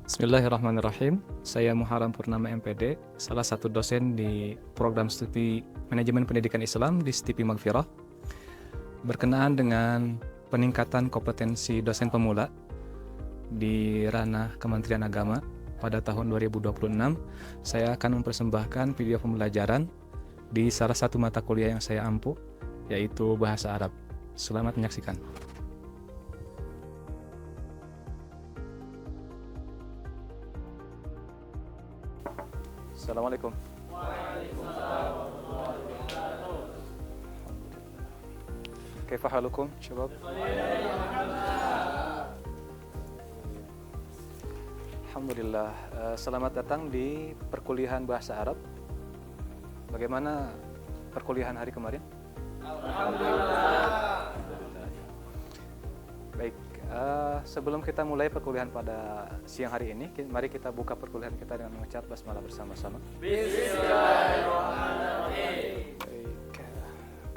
Bismillahirrahmanirrahim. Saya Muharam Purnama MPD, salah satu dosen di program studi Manajemen Pendidikan Islam di STIPI Maghfirah. Berkenaan dengan peningkatan kompetensi dosen pemula di ranah Kementerian Agama pada tahun 2026, saya akan mempersembahkan video pembelajaran di salah satu mata kuliah yang saya ampu, yaitu Bahasa Arab. Selamat menyaksikan. Assalamualaikum. Kaifa halukum, syabab? Alhamdulillah. Selamat datang di perkuliahan Bahasa Arab. Bagaimana perkuliahan hari kemarin? Alhamdulillah. Baik, sebelum kita mulai perkuliahan pada siang hari ini, mari kita buka perkuliahan kita dengan mengucap basmalah bersama-sama. Bismillahirrahmanirrahim. Baik,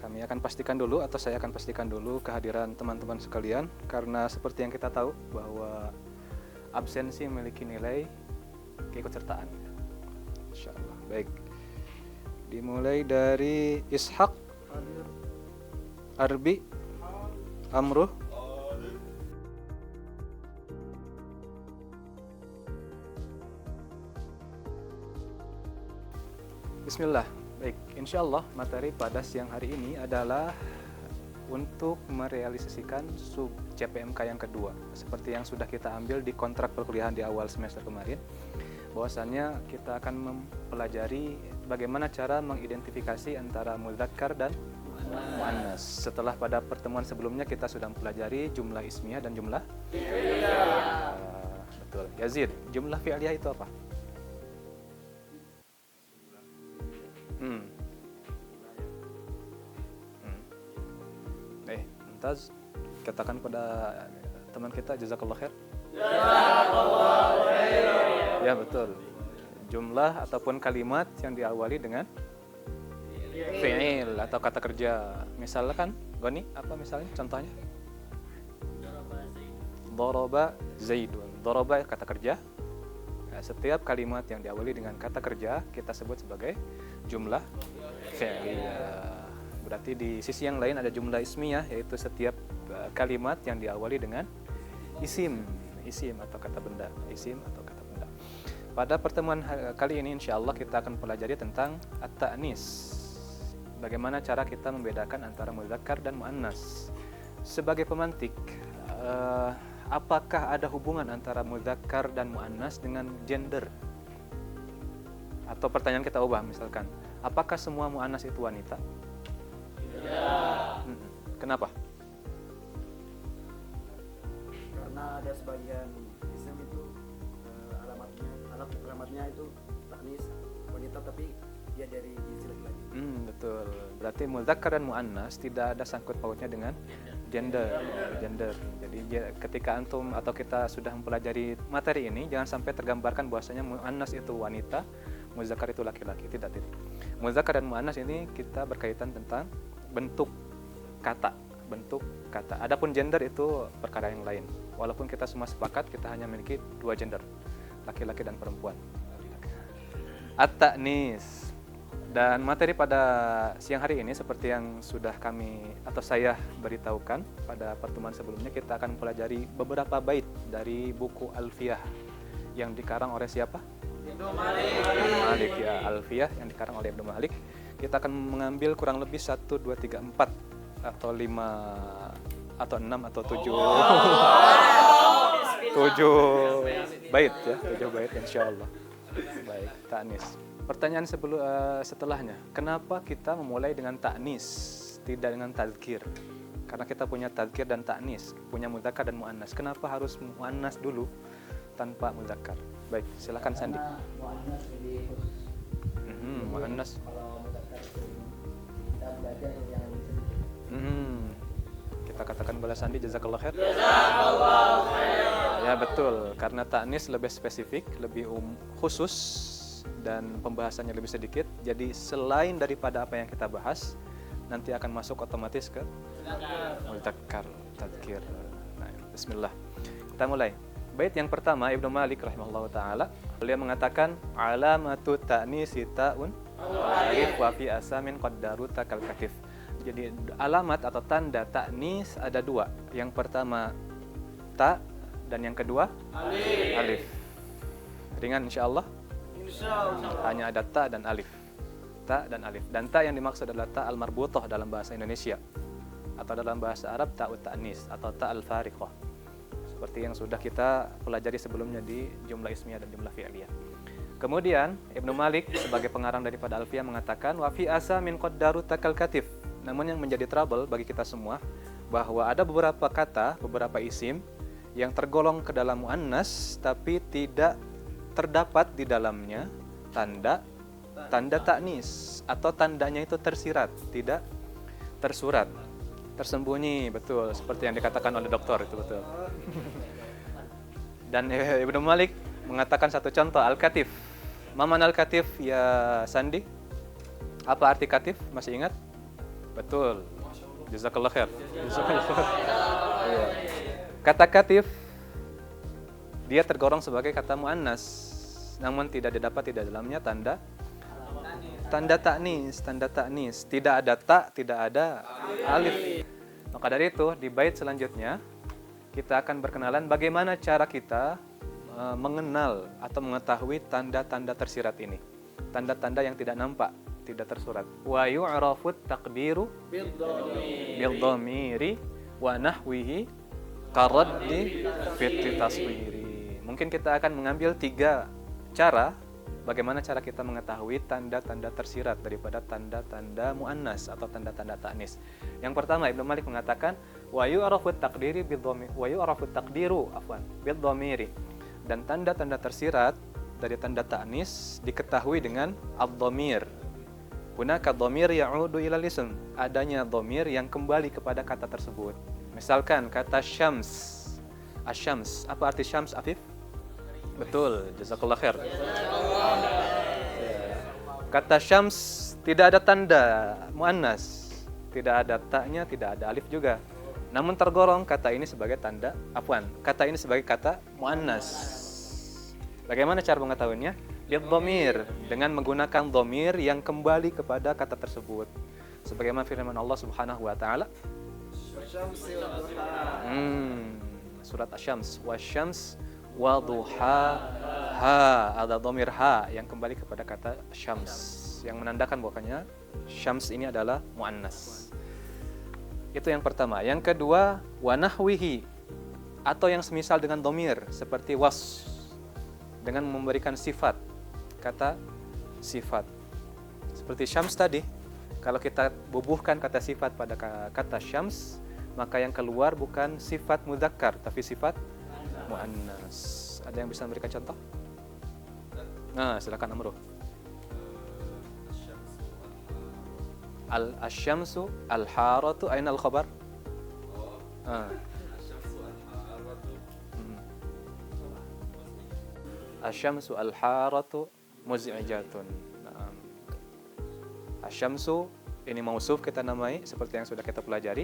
kami akan pastikan dulu, atau saya akan pastikan dulu kehadiran teman-teman sekalian, karena seperti yang kita tahu bahwa absensi memiliki nilai keikutsertaan. Insyaallah. Baik, dimulai dari Ishak, Arbi, Amruh, Bismillah. Baik, insya Allah materi pada siang hari ini adalah untuk merealisasikan sub CPMK yang kedua. Seperti yang sudah kita ambil di kontrak perkuliahan di awal semester kemarin, bahwasannya kita akan mempelajari bagaimana cara mengidentifikasi antara mudzakkar dan muannas. Setelah pada pertemuan sebelumnya kita sudah mempelajari jumlah ismiyah dan jumlah fi'liyah. Betul. Yazid, jumlah fi'liyah itu apa? Mumtaz, katakan pada teman kita jazakallah khair. Jazakallah khair. Ya, betul. Jumlah ataupun kalimat yang diawali dengan fi'il atau kata kerja. Misalkan Goni, apa misalnya contohnya? Daraba Zaidun. Daraba kata kerja. Nah, setiap kalimat yang diawali dengan kata kerja kita sebut sebagai jumlah fi'liyah. Berarti di sisi yang lain ada jumlah ismiyah, yaitu setiap kalimat yang diawali dengan isim atau kata benda, isim atau kata benda. Pada pertemuan kali ini insya Allah kita akan pelajari tentang at-ta'nis. Bagaimana cara kita membedakan antara mudzakkar dan muannas. Sebagai pemantik, apakah ada hubungan antara mudzakkar dan muannas dengan gender? Atau pertanyaan kita ubah, misalkan, apakah semua muannas itu wanita? Ya. Kenapa? Karena ada sebagian isim itu alamatnya itu taknis wanita, tapi dia dari jinsi laki-laki. Betul. Berarti mudzakkar dan muannas tidak ada sangkut pautnya dengan gender. Jadi ketika antum atau kita sudah mempelajari materi ini, jangan sampai tergambarkan bahwasanya muannas itu wanita, mudzakkar itu laki-laki. Tidak. Mudzakkar dan muannas ini kita berkaitan tentang bentuk kata. Adapun gender itu perkara yang lain. Walaupun kita semua sepakat kita hanya memiliki dua gender, laki-laki dan perempuan. At-ta'nis. Dan materi pada siang hari ini seperti yang sudah kami atau saya beritahukan pada pertemuan sebelumnya, kita akan mempelajari beberapa bait dari buku Alfiyah yang dikarang oleh siapa? Ibnu Malik. Ya, Alfiyah yang dikarang oleh Ibnu Malik. Kita akan mengambil kurang lebih 1, 2, 3, 4 atau 5 atau 6 atau 7 7 bait ya, 7 bait insyaallah. Baik, ta'nis. Pertanyaan setelahnya, kenapa kita memulai dengan ta'nis tidak dengan tadzkir? Karena kita punya tadzkir dan ta'nis, punya mudzakkar dan muannas. Kenapa harus muannas dulu tanpa mudzakkar? Baik, silakan Sandi. Muannas lebih khusus. Muannas. Kalau mudzakkar itu kita belajar yang Kita katakan kepada Sandi jazakallah khair. Jazakallah khair. Ya, betul, karena ta'nis lebih spesifik, lebih khusus dan pembahasannya lebih sedikit. Jadi selain daripada apa yang kita bahas, nanti akan masuk otomatis ke mudzakkar, tadzkir. Nah, bismillah. Kita mulai. Bait yang pertama Ibnu Malik rahimahullahu taala, beliau mengatakan alamatu ta'nisi ta'un alif wa fi asamin qaddaru takal katif. Jadi alamat atau tanda ta'nis ada dua. Yang pertama ta dan yang kedua alif. Ringan insyaallah. Hanya ada ta dan alif. Ta dan alif. Dan ta yang dimaksud adalah ta al-marbutah dalam bahasa Indonesia, atau dalam bahasa Arab ta'ut ta'nis atau ta al-fariqah. Seperti yang sudah kita pelajari sebelumnya di jumlah ismiyah dan jumlah fi'liyah. Kemudian Ibnu Malik sebagai pengarang daripada Alfiyah mengatakan wa fi asa min qaddaru takal katif. Namun yang menjadi trouble bagi kita semua bahwa ada beberapa kata, beberapa isim yang tergolong ke dalam muannas tapi tidak terdapat di dalamnya tanda ta'nis atau tandanya itu tersirat, tidak tersurat. Tersembunyi, betul, seperti yang dikatakan oleh dokter, itu betul. Dan Ibnu Malik mengatakan satu contoh, al-katif. Maman al-katif ya Sandi? Apa arti katif? Masih ingat? Betul. Jazakallah khair. Iya. Kata katif dia tergolong sebagai kata muannas, namun tidak didapat di dalamnya tanda ta'nis, tidak ada ta, tidak ada alif. Maka dari itu di bait selanjutnya kita akan berkenalan bagaimana cara kita mengenal atau mengetahui tanda-tanda tersirat ini. Tanda-tanda yang tidak nampak, tidak tersurat. Wa yu'rafu taqdiru bil dhamiri wa nahwihi karaddi fi taswiri. Mungkin kita akan mengambil 3 cara bagaimana cara kita mengetahui tanda-tanda tersirat daripada tanda-tanda muannas atau tanda-tanda ta'nis. Yang pertama Ibnu Malik mengatakan wa yu'rafu taqdiru bil dhamiri. Dan tanda-tanda tersirat dari tanda ta'nis diketahui dengan ad-dhamir. Hunaka dhamir ya'udu ila ism. Adanya dhamir yang kembali kepada kata tersebut. Misalkan kata syams. Asyams, apa arti syams, Afif? Betul, jazakallah khair. Kata syams tidak ada tanda muannas, tidak ada ta'nya, tidak ada alif juga. Namun tergolong kata ini sebagai tanda kata ini sebagai kata muannas. Bagaimana cara mengetahuinya? Lihat dhamir, dengan menggunakan dhamir yang kembali kepada kata tersebut. Sebagaimana firman Allah Subhanahu wa taala. Surat Asy-Syams, wasyams wa duhaha, ada dhamir ha yang kembali kepada kata syams yang menandakan bahwasanya syams ini adalah muannas. Itu yang pertama. Yang kedua, wa nahwihi, atau yang semisal dengan dhamir seperti was, dengan memberikan sifat, kata sifat. Seperti syams tadi, kalau kita bubuhkan kata sifat pada kata syams, maka yang keluar bukan sifat mudzakkar tapi sifat muannas. Ada yang bisa memberikan contoh? Nah, silakan Amro. Al-syamsu al-haratu aina al-khabar? Asy-syamsu al-haratu muz'ijatun. Naam. Asy-syamsu ini mausuf kita namai seperti yang sudah kita pelajari,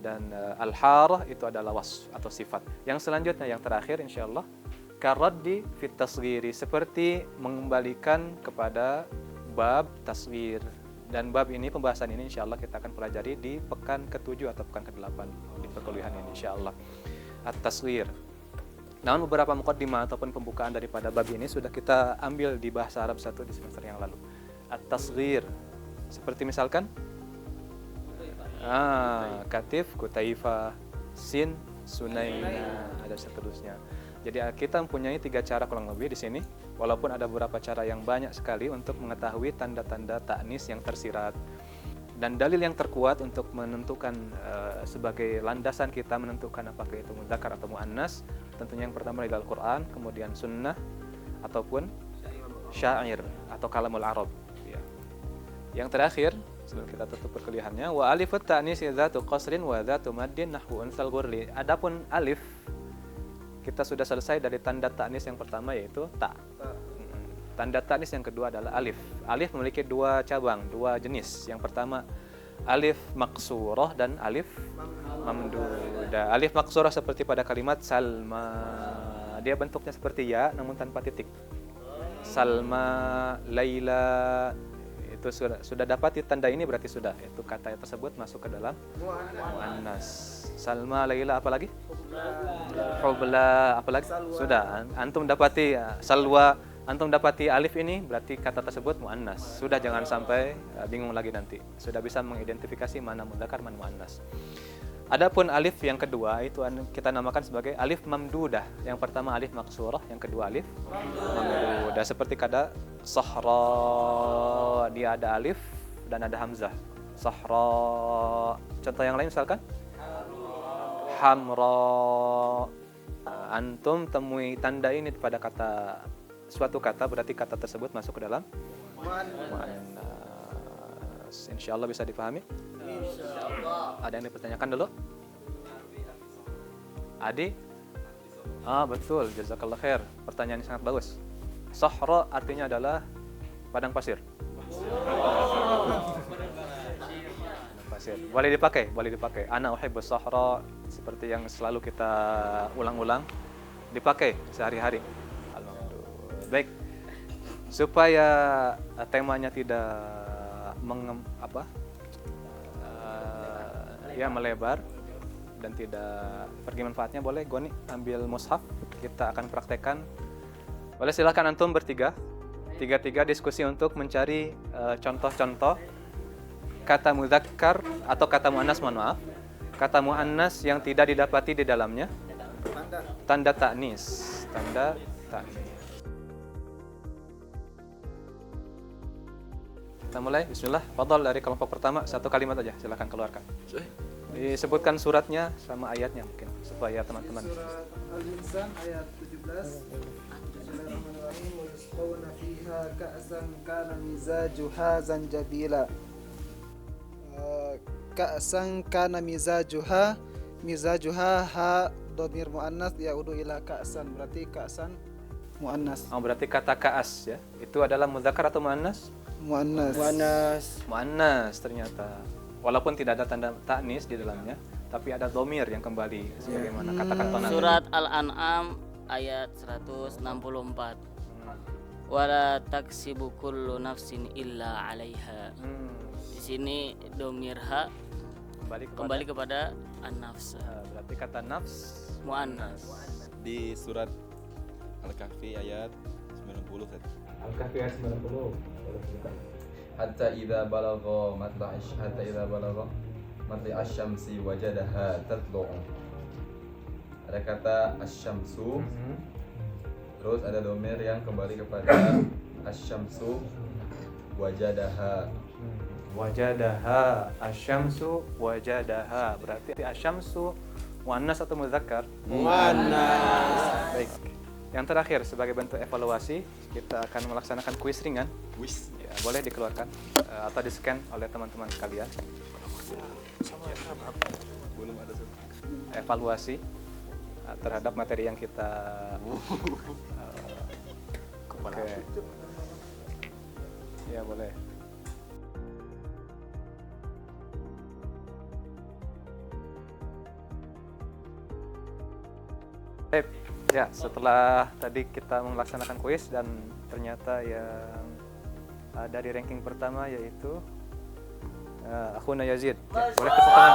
dan al-harah itu adalah wasf atau sifat. Yang selanjutnya yang terakhir insyaallah karaddi fit tasghiri, seperti mengembalikan kepada bab tasghir. Dan bab ini, pembahasan ini insyaallah kita akan pelajari di pekan ke-7 atau pekan ke-8 di perkuliahan ini insyaallah. At-tasghir. Namun beberapa muqaddimah ataupun pembukaan daripada bab ini sudah kita ambil di bahasa Arab 1 di semester yang lalu. At-tasghir. Seperti misalkan katif, kutaifa, sin, sunaina, ada seterusnya. Jadi kita mempunyai 3 cara kurang lebih di sini, walaupun ada beberapa cara yang banyak sekali untuk mengetahui tanda-tanda ta'nis yang tersirat. Dan dalil yang terkuat untuk menentukan sebagai landasan kita menentukan apakah itu mudzakkar atau muannas, tentunya yang pertama dari Al-Qur'an, kemudian sunnah ataupun syair atau kalamul Arab. Ya. Yang terakhir sebelum kita tutup perkuliahannya, wa alifut ta'nis dzatu qasrin wa dzatu maddin nahwu unsal ghurli. Adapun alif kita sudah selesai dari tanda ta'nis yang pertama yaitu ta. Tanda ta'nis yang kedua adalah alif. Alif memiliki 2 cabang, 2 jenis. Yang pertama alif maksurah dan alif mamdudah. Alif maksurah seperti pada kalimat Salma dia bentuknya seperti ya namun tanpa titik. Salma, Laila, itu sudah dapat ditanda ini berarti sudah itu kata tersebut masuk ke dalam muannas. Salma, Laila, apa lagi? Hubla, apa lagi? Sudah. Antum dapati salwa, antum dapati alif ini berarti kata tersebut muannas. Sudah, jangan sampai bingung lagi nanti. Sudah bisa mengidentifikasi mana mudzakkar mana muannas. Adapun alif yang kedua itu kita namakan sebagai alif mamdudah. Yang pertama alif maksurah, yang kedua alif mamdudah. Seperti kata sahra, dia ada alif dan ada hamzah. Sahra. Contoh yang lain misalkan hamra. Antum temui tanda ini pada kata suatu kata berarti kata tersebut masuk ke dalam muannas. Insyaallah bisa dipahami? Ada yang dipertanyakan dulu? Adi? Betul, jazakallah khair. Pertanyaan ini sangat bagus. Sahra artinya adalah padang pasir. Pasir. Boleh dipakai, boleh dipakai. Ana uhibbus sahra, seperti yang selalu kita ulang-ulang, dipakai sehari-hari. Alhamdulillah. Baik. Supaya temanya tidak melebar dan tidak pergi manfaatnya, boleh Goni ambil mushaf, kita akan praktekkan. Boleh silakan antum tiga diskusi untuk mencari contoh-contoh kata mudzakkar atau kata muannas, mohon maaf, kata muannas yang tidak didapati di dalamnya tanda ta'nis. Kita mulai, bismillah. Fadhal dari kelompok pertama, satu kalimat aja, silakan keluarkan. Disebutkan suratnya sama ayatnya mungkin supaya teman-teman. Surat Al-Insan ayat 17. Bismillahirrahmanirrahim. Wa yusqawna fiha ka'san kana mizajuha zanjabila. Ka'san kana mizajuha ha dhamir muannas yaudu ila ka'san, berarti ka'san muannas. Berarti kata ka'as ya. Itu adalah mudzakkar atau muannas? Muannas ternyata. Walaupun tidak ada tanda ta'nis di dalamnya, tapi ada dhamir yang kembali sebagaimana kata-kata Nabi. Surat Al-An'am ayat 164. Wala taksibu kullu nafsin illa 'alaiha. Di sini dhamir ha kembali kepada an-nafs. Berarti kata nafs muannas. Di surat Al-Kahfi ayat 90. Al-Kahfi ayat 90. Hatta idza balagha matla'i asy-syamsi wajadaha tatlu'u. Ada kata asy-syamsu, terus ada dhamir yang kembali kepada asy-syamsu wajadaha. Wajadaha, asyamsu wajadaha. Berarti asyamsu muannas atau mudzakkar? Muannas. Baik. Yang terakhir sebagai bentuk evaluasi, kita akan melaksanakan kuis ringan. Kuis. Ya, boleh dikeluarkan atau di-scan oleh teman-teman sekalian. Belum ada Evaluasi terhadap materi yang kita Oke. Ya, boleh. Ya, setelah tadi kita melaksanakan kuis dan ternyata yang ada di ranking pertama yaitu Akhuna Yazid. Ya, boleh tepuk tangan.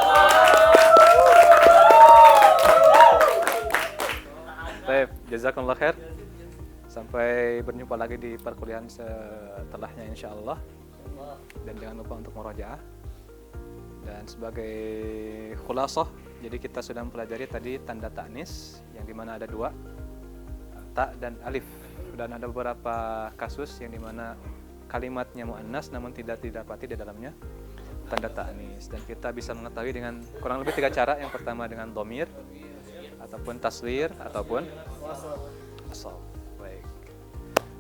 Baik, jazakumullah khair. Sampai berjumpa lagi di perkuliahan setelahnya insyaallah. Dan jangan lupa untuk murajaah. Dan sebagai khulasah, jadi kita sudah mempelajari tadi tanda ta'nis yang dimana ada dua, ta dan alif, dan ada beberapa kasus yang dimana kalimatnya muannas namun tidak didapati di dalamnya tanda ta'nis, dan kita bisa mengetahui dengan kurang lebih 3 cara. Yang pertama dengan dhamir ataupun tasghir ataupun wasal. Baik,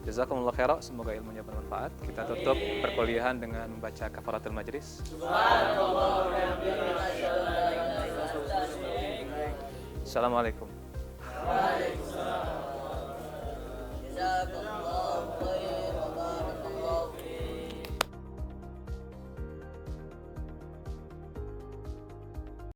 jazakumullah khairan, semoga ilmunya bermanfaat. Kita tutup perkuliahan dengan membaca kafaratul majlis. Assalamualaikum. Waalaikumsalam.